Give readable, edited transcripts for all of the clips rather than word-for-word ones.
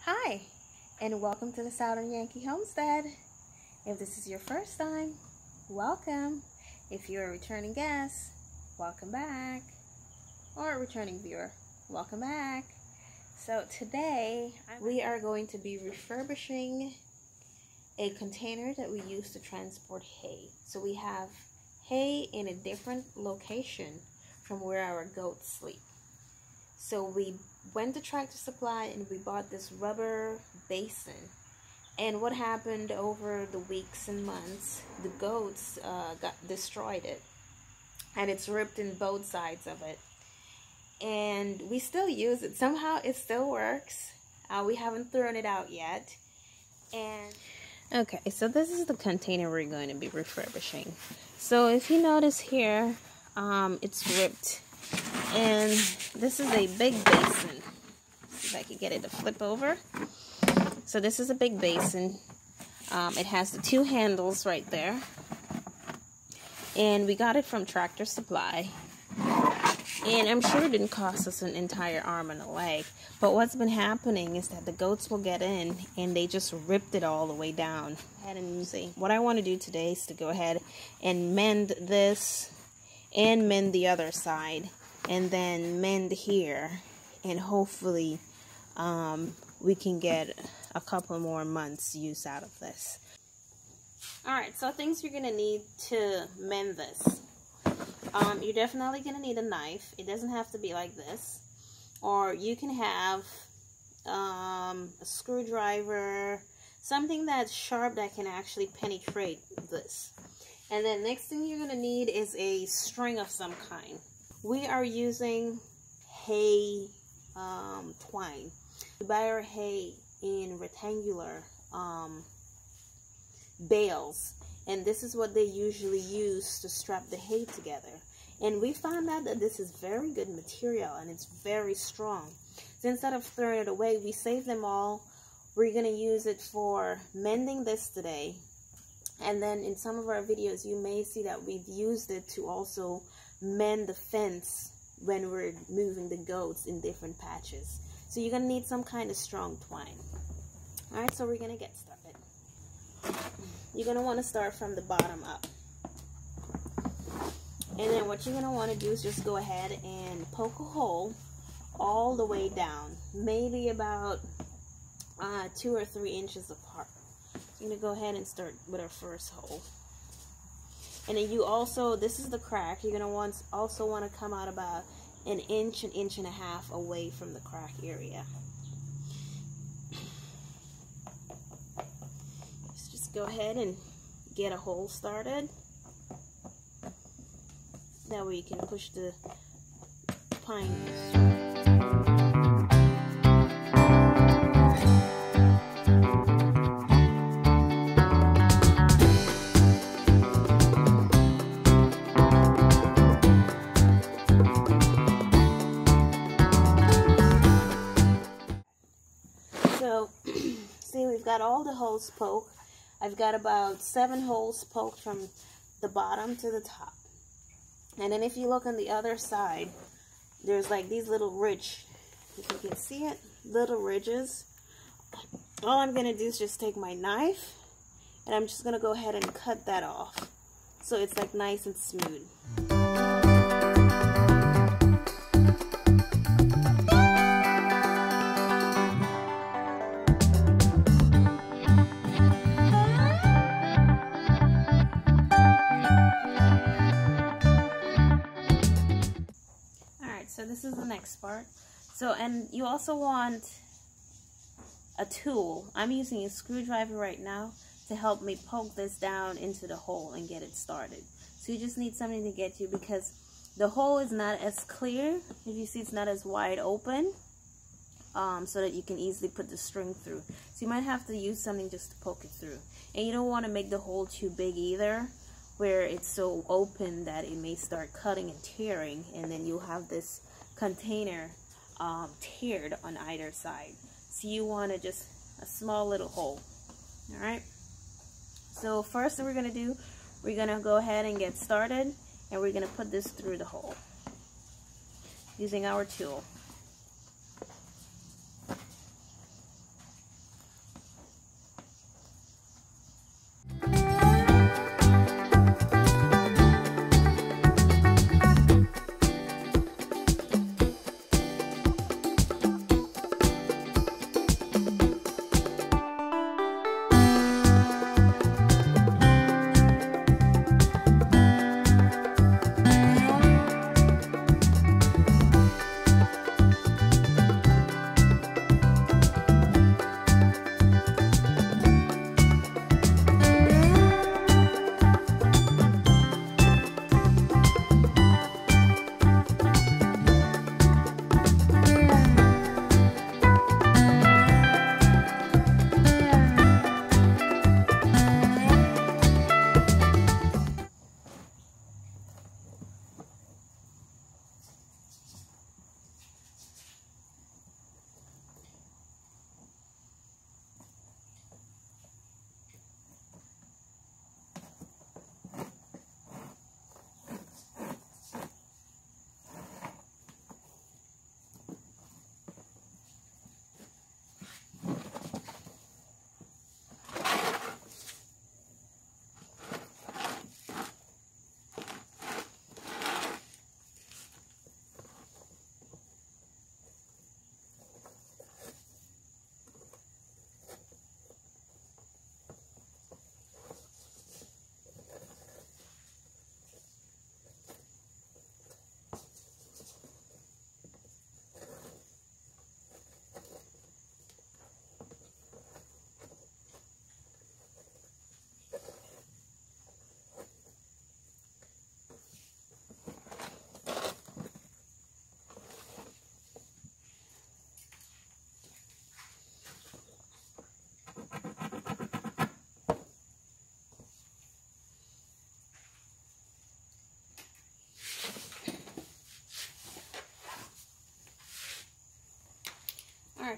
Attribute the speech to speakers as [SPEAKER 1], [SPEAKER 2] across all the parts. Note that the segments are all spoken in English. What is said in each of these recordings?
[SPEAKER 1] Hi, and welcome to the Southern Yankee Homestead. If this is your first time, welcome. If you're a returning guest, welcome back. Or a returning viewer, welcome back. So today, we are going to be refurbishing a container that we use to transport hay. So we have hay in a different location from where our goats sleep. So we went to Tractor Supply and we bought this rubber basin. And what happened over the weeks and months, the goats destroyed it. And it's ripped in both sides of it. And we still use it. Somehow it still works. We haven't thrown it out yet. And okay, so this is the container we're going to be refurbishing. So if you notice here, it's ripped. And this is a big basin. See if I can get it to flip over. So this is a big basin. It has the two handles right there. And we got it from Tractor Supply. And I'm sure it didn't cost us an entire arm and a leg. But what's been happening is that the goats will get in and they just ripped it all the way down. And see, what I want to do today is to go ahead and mend this and mend the other side. And then mend here. And hopefully we can get a couple more months use out of this. Alright, so things you're going to need to mend this. You're definitely going to need a knife. It doesn't have to be like this. Or you can have a screwdriver, something that's sharp that can actually penetrate this. And then next thing you're going to need is a string of some kind. We are using hay twine. We buy our hay in rectangular bales. And this is what they usually use to strap the hay together. And we found out that this is very good material and it's very strong. So instead of throwing it away, we save them all. We're going to use it for mending this today. And then in some of our videos, you may see that we've used it to also mend the fence when we're moving the goats in different patches. So you're going to need some kind of strong twine. Alright, so we're going to get started. You're going to want to start from the bottom up. And then what you're going to want to do is just go ahead and poke a hole all the way down. Maybe about 2 or 3 inches apart. So you're going to go ahead and start with our first hole. And then you also, this is the crack, you're going to also want to come out about an inch and a half away from the crack area. Just go ahead and get a hole started. That way you can push the pine through. So, see, we've got all the holes poked. I've got about 7 holes poked from the bottom to the top. And then if you look on the other side, there's like these little ridge, if you can see it, little ridges. All I'm going to do is just take my knife, and I'm just going to go ahead and cut that off. So it's like nice and smooth. So this is the next part. So, and you also want a tool. I'm using a screwdriver right now to help me poke this down into the hole and get it started. So you just need something to get you, because the hole is not as clear. If you see, it's not as wide open, so that you can easily put the string through. So you might have to use something just to poke it through. And you don't want to make the hole too big either, where it's so open that it may start cutting and tearing, and then you'll have this container teared on either side. So you want to just a small little hole. Alright, so first thing we're going to do, we're going to go ahead and get started, and we're going to put this through the hole using our tool.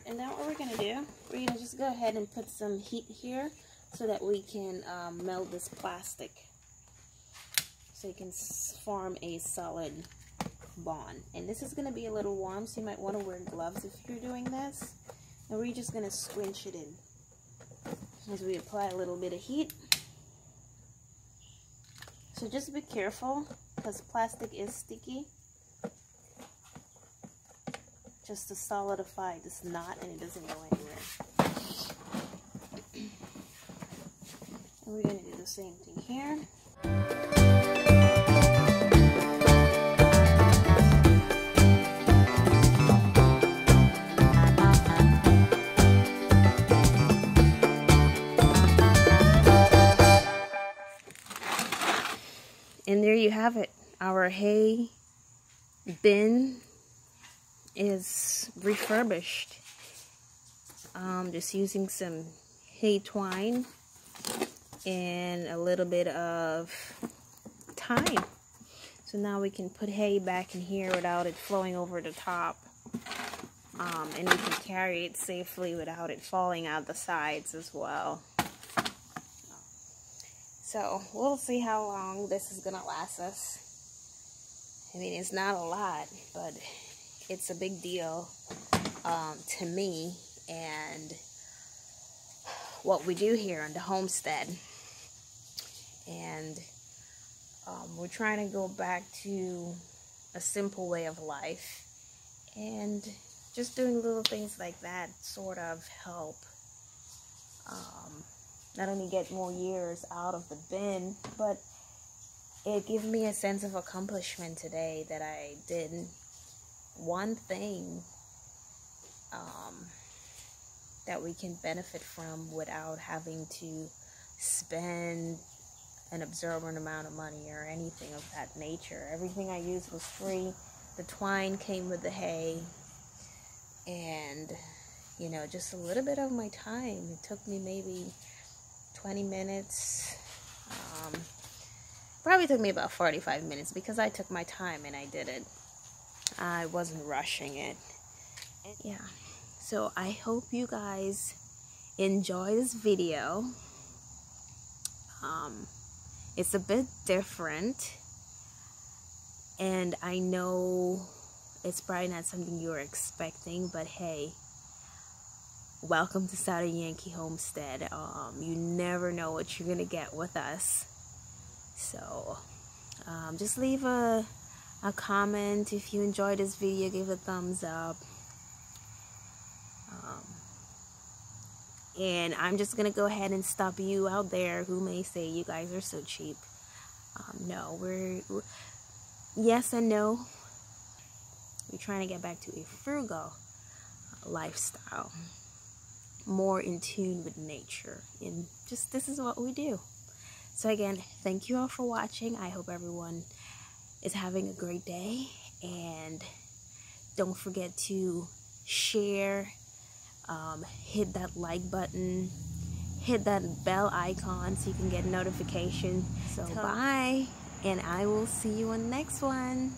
[SPEAKER 1] And now what we're going to do, we're going to just go ahead and put some heat here so that we can melt this plastic. So you can form a solid bond. And this is going to be a little warm, so you might want to wear gloves if you're doing this. And we're just going to squinch it in as we apply a little bit of heat. So just be careful because plastic is sticky. Just to solidify this knot and it doesn't go anywhere. And we're going to do the same thing here. And there you have it. Our hay bin is refurbished. Just using some hay twine and a little bit of thyme. So now we can put hay back in here without it flowing over the top. And we can carry it safely without it falling out the sides as well. So we'll see how long this is gonna last us. I mean, it's not a lot, but it's a big deal to me and what we do here on the homestead. And we're trying to go back to a simple way of life, and just doing little things like that sort of help not only get more years out of the bin, but it gives me a sense of accomplishment today that I did one thing that we can benefit from without having to spend an absorbent amount of money or anything of that nature. Everything I used was free. The twine came with the hay, and you know, just a little bit of my time. It took me maybe 20 minutes. Probably took me about 45 minutes because I took my time and I did it. I wasn't rushing it. Yeah. So I hope you guys enjoy this video. It's a bit different, and I know it's probably not something you were expecting, but hey, welcome to Southern Yankee Homestead. You never know what you're gonna get with us. So just leave a comment if you enjoyed this video. Give a thumbs up. And I'm just gonna go ahead and stop you out there who may say you guys are so cheap. No, we're yes and no. We're trying to get back to a frugal lifestyle, more in tune with nature, and just this is what we do. So again, thank you all for watching. I hope everyone is having a great day, and don't forget to share, hit that like button, hit that bell icon so you can get notification. So bye, and I will see you on the next one.